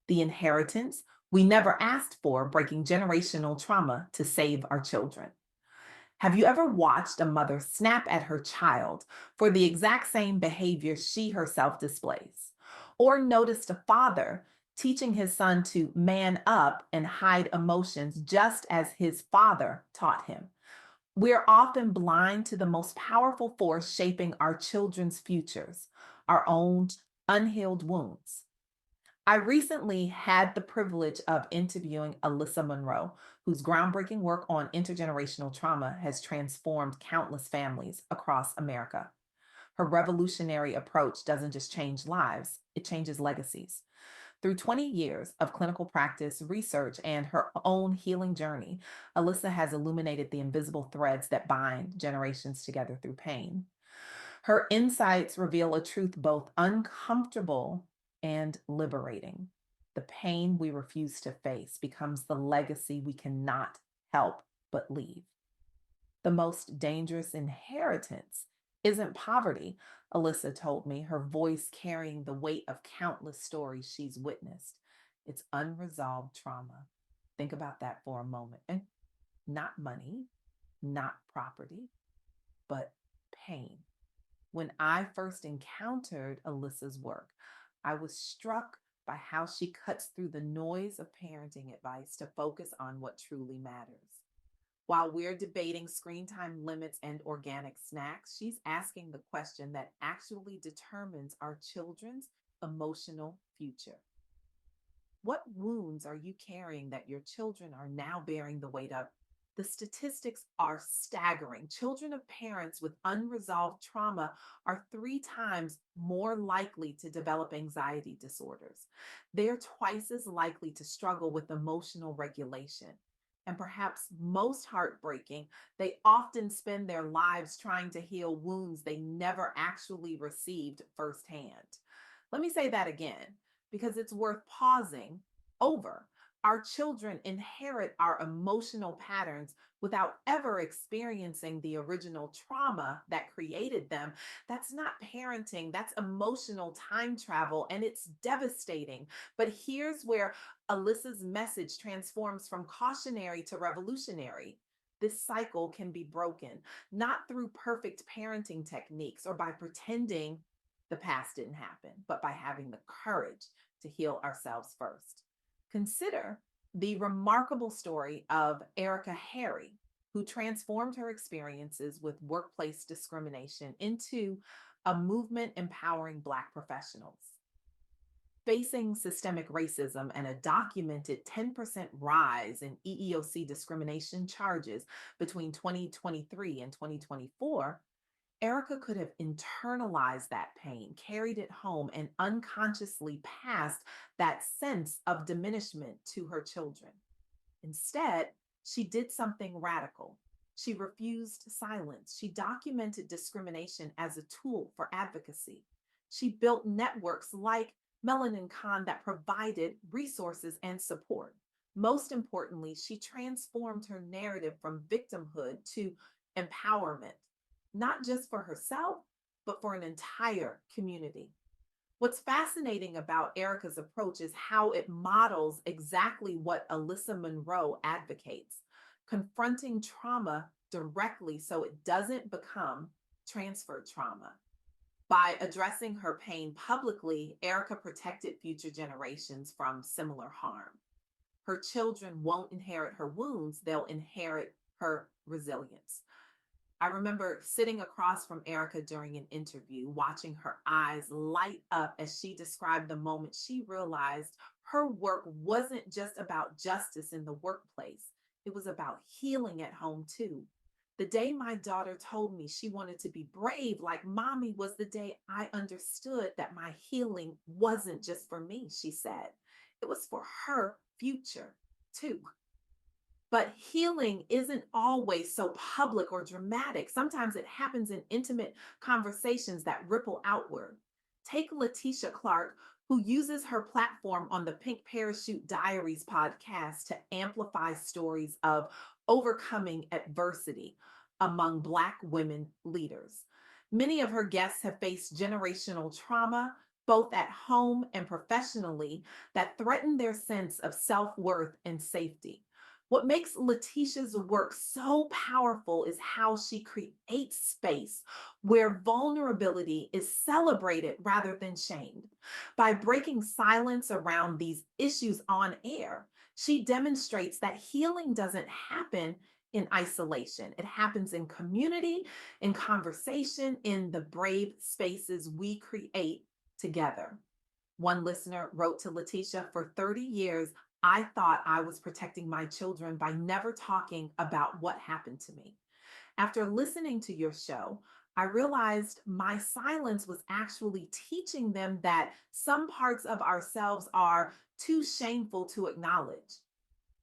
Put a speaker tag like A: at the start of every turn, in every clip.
A: the inheritance we never asked for, breaking generational trauma to save our children. Have you ever watched a mother snap at her child for the exact same behavior she herself displays? Or noticed a father teaching his son to man up and hide emotions just as his father taught him? We're often blind to the most powerful force shaping our children's futures, our own unhealed wounds. I recently had the privilege of interviewing Alisa Monroe, whose groundbreaking work on intergenerational trauma has transformed countless families across America. Her revolutionary approach doesn't just change lives, it changes legacies. Through 20 years of clinical practice, research, and her own healing journey, Alisa has illuminated the invisible threads that bind generations together through pain. Her insights reveal a truth both uncomfortable and liberating. The pain we refuse to face becomes the legacy we cannot help but leave. The most dangerous inheritance isn't poverty, Alyssa told me, her voice carrying the weight of countless stories she's witnessed. It's unresolved trauma. Think about that for a moment. And not money, not property, but pain. When I first encountered Alyssa's work, I was struck by how she cuts through the noise of parenting advice to focus on what truly matters. While we're debating screen time limits and organic snacks, she's asking the question that actually determines our children's emotional future. What wounds are you carrying that your children are now bearing the weight of? The statistics are staggering. Children of parents with unresolved trauma are 3 times more likely to develop anxiety disorders. They're twice as likely to struggle with emotional regulation. And perhaps most heartbreaking, they often spend their lives trying to heal wounds they never actually received firsthand. Let me say that again because it's worth pausing over. Our children inherit our emotional patterns without ever experiencing the original trauma that created them. That's not parenting, that's emotional time travel, and it's devastating. But here's where Alyssa's message transforms from cautionary to revolutionary. This cycle can be broken, not through perfect parenting techniques or by pretending the past didn't happen, but by having the courage to heal ourselves first. Consider the remarkable story of Erica Harry, who transformed her experiences with workplace discrimination into a movement empowering Black professionals. Facing systemic racism and a documented 10% rise in EEOC discrimination charges between 2023 and 2024, Erica could have internalized that pain, carried it home, and unconsciously passed that sense of diminishment to her children. Instead, she did something radical. She refused silence. She documented discrimination as a tool for advocacy. She built networks like Melanin Con that provided resources and support. Most importantly, she transformed her narrative from victimhood to empowerment, not just for herself, but for an entire community. What's fascinating about Erica's approach is how it models exactly what Alyssa Monroe advocates, confronting trauma directly so it doesn't become transferred trauma. By addressing her pain publicly, Erica protected future generations from similar harm. Her children won't inherit her wounds, they'll inherit her resilience. I remember sitting across from Erica during an interview, watching her eyes light up as she described the moment she realized her work wasn't just about justice in the workplace, it was about healing at home too. The day my daughter told me she wanted to be brave like mommy was the day I understood that my healing wasn't just for me, she said. It was for her future too. But healing isn't always so public or dramatic. Sometimes it happens in intimate conversations that ripple outward. Take Letitia Clark, who uses her platform on the Pink Parachute Diaries podcast to amplify stories of overcoming adversity among Black women leaders. Many of her guests have faced generational trauma, both at home and professionally, that threaten their sense of self worth and safety. What makes Letitia's work so powerful is how she creates space where vulnerability is celebrated rather than shamed. By breaking silence around these issues on air, she demonstrates that healing doesn't happen in isolation. It happens in community, in conversation, in the brave spaces we create together. One listener wrote to Letitia, for 30 years, I thought I was protecting my children by never talking about what happened to me. After listening to your show, I realized my silence was actually teaching them that some parts of ourselves are too shameful to acknowledge.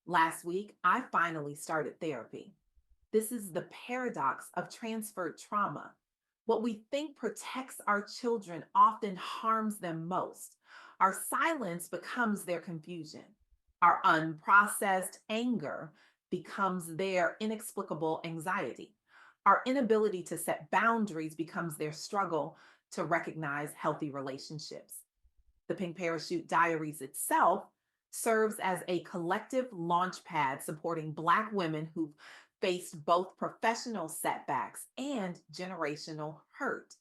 A: Last week, I finally started therapy. This is the paradox of transferred trauma. What we think protects our children often harms them most. Our silence becomes their confusion. Our unprocessed anger becomes their inexplicable anxiety. Our inability to set boundaries becomes their struggle to recognize healthy relationships. The Pink Parachute Diaries itself serves as a collective launchpad supporting Black women who've faced both professional setbacks and generational hurt.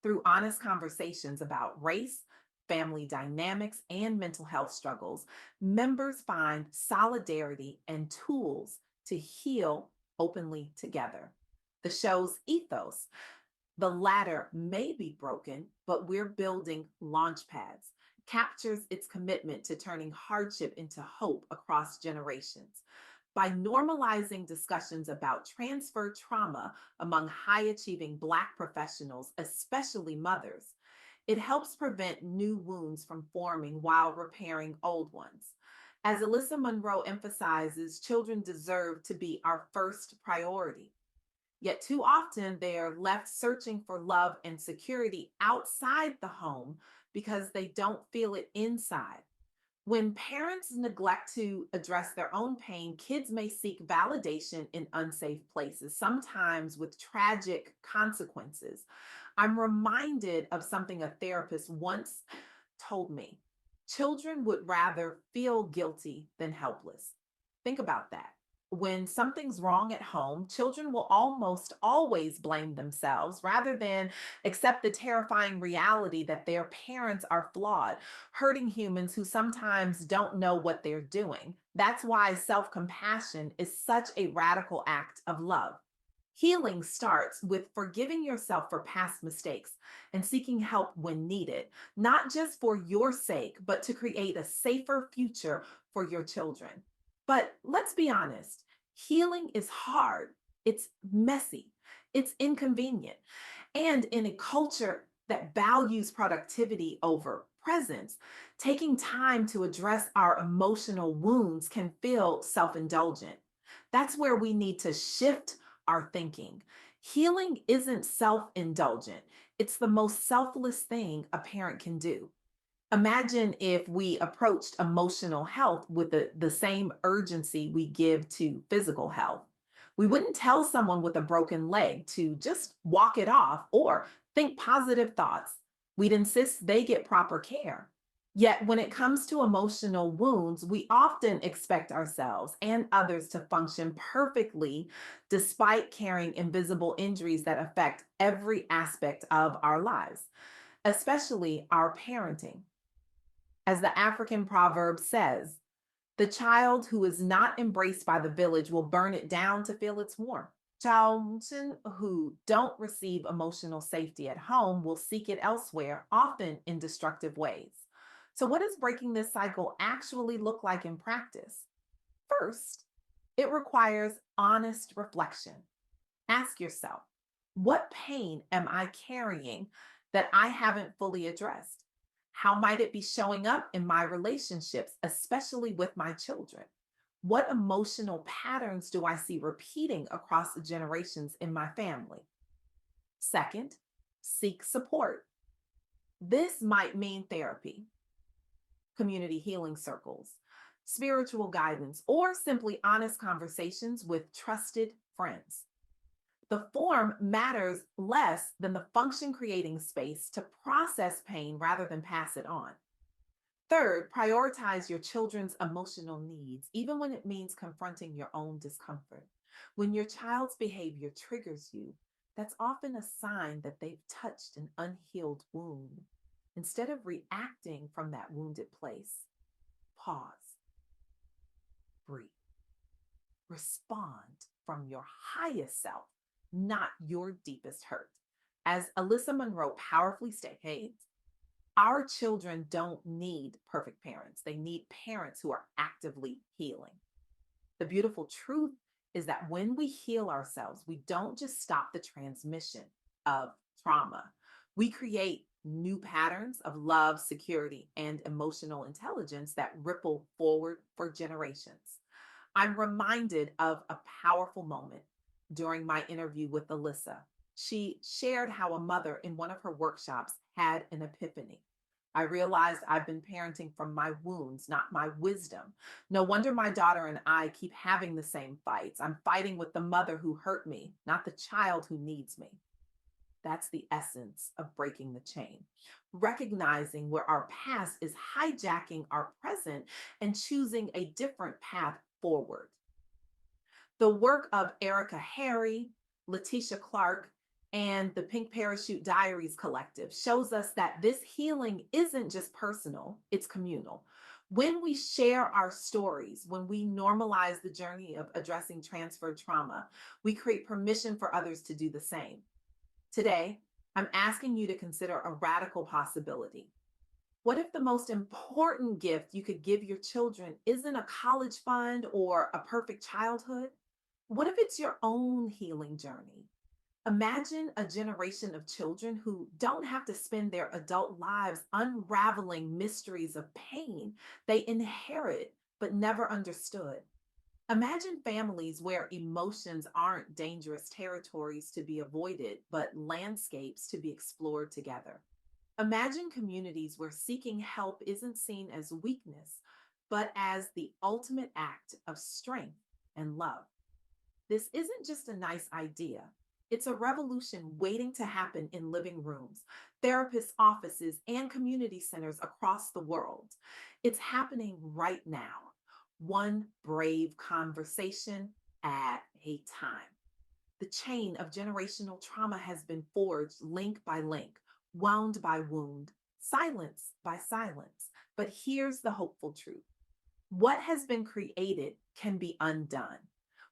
A: Through honest conversations about race, family dynamics, and mental health struggles, members find solidarity and tools to heal openly together. The show's ethos, the latter may be broken, but we're building launch pads, captures its commitment to turning hardship into hope across generations. By normalizing discussions about transfer trauma among high achieving Black professionals, especially mothers, it helps prevent new wounds from forming while repairing old ones. As Alyssa Monroe emphasizes, children deserve to be our first priority. Yet too often they are left searching for love and security outside the home because they don't feel it inside. When parents neglect to address their own pain, kids may seek validation in unsafe places, sometimes with tragic consequences. I'm reminded of something a therapist once told me. Children would rather feel guilty than helpless. Think about that. When something's wrong at home, children will almost always blame themselves rather than accept the terrifying reality that their parents are flawed, hurting humans who sometimes don't know what they're doing. That's why self compassion is such a radical act of love. Healing starts with forgiving yourself for past mistakes and seeking help when needed, not just for your sake, but to create a safer future for your children. But let's be honest, healing is hard, it's messy, it's inconvenient. And in a culture that values productivity over presence, taking time to address our emotional wounds can feel self indulgent. That's where we need to shift our thinking. Healing isn't self indulgent, it's the most selfless thing a parent can do. Imagine if we approached emotional health with the same urgency we give to physical health. We wouldn't tell someone with a broken leg to just walk it off or think positive thoughts. We'd insist they get proper care. Yet, when it comes to emotional wounds, we often expect ourselves and others to function perfectly despite carrying invisible injuries that affect every aspect of our lives, especially our parenting. As the African proverb says, the child who is not embraced by the village will burn it down to feel its warmth. Children who don't receive emotional safety at home will seek it elsewhere, often in destructive ways. So, what does breaking this cycle actually look like in practice? First, it requires honest reflection. Ask yourself, what pain am I carrying that I haven't fully addressed? How might it be showing up in my relationships, especially with my children? What emotional patterns do I see repeating across the generations in my family? Second, seek support. This might mean therapy, community healing circles, spiritual guidance, or simply honest conversations with trusted friends. The form matters less than the function creating space to process pain rather than pass it on. Third, prioritize your children's emotional needs, even when it means confronting your own discomfort. When your child's behavior triggers you, that's often a sign that they've touched an unhealed wound. Instead of reacting from that wounded place, pause, breathe, respond from your highest self, not your deepest hurt. As Alyssa Monroe powerfully states, our children don't need perfect parents. They need parents who are actively healing. The beautiful truth is that when we heal ourselves, we don't just stop the transmission of trauma. We create new patterns of love, security, and emotional intelligence that ripple forward for generations. I'm reminded of a powerful moment during my interview with Alyssa. She shared how a mother in one of her workshops had an epiphany. I realized I've been parenting from my wounds, not my wisdom. No wonder my daughter and I keep having the same fights. I'm fighting with the mother who hurt me, not the child who needs me. That's the essence of breaking the chain. Recognizing where our past is hijacking our present and choosing a different path forward. The work of Erica Harry, Letitia Clark, and the Pink Parachute Diaries Collective shows us that this healing isn't just personal, it's communal. When we share our stories, when we normalize the journey of addressing transferred trauma, we create permission for others to do the same. Today, I'm asking you to consider a radical possibility. What if the most important gift you could give your children isn't a college fund or a perfect childhood? What if it's your own healing journey? Imagine a generation of children who don't have to spend their adult lives unraveling mysteries of pain they inherit but never understood. Imagine families where emotions aren't dangerous territories to be avoided, but landscapes to be explored together. Imagine communities where seeking help isn't seen as weakness, but as the ultimate act of strength and love. This isn't just a nice idea. It's a revolution waiting to happen in living rooms, therapist offices, and community centers across the world. It's happening right now, one brave conversation at a time. The chain of generational trauma has been forged link by link, wound by wound, silence by silence. But here's the hopeful truth: what has been created can be undone.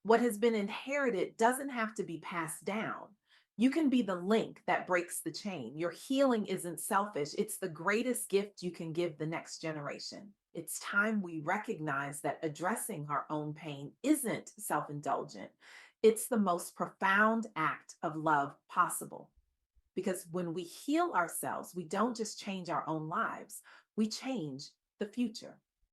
A: What has been inherited doesn't have to be passed down. You can be the link that breaks the chain. Your healing isn't selfish, it's the greatest gift you can give the next generation. It's time we recognize that addressing our own pain isn't self indulgent, it's the most profound act of love possible. Because when we heal ourselves, we don't just change our own lives, we change the future.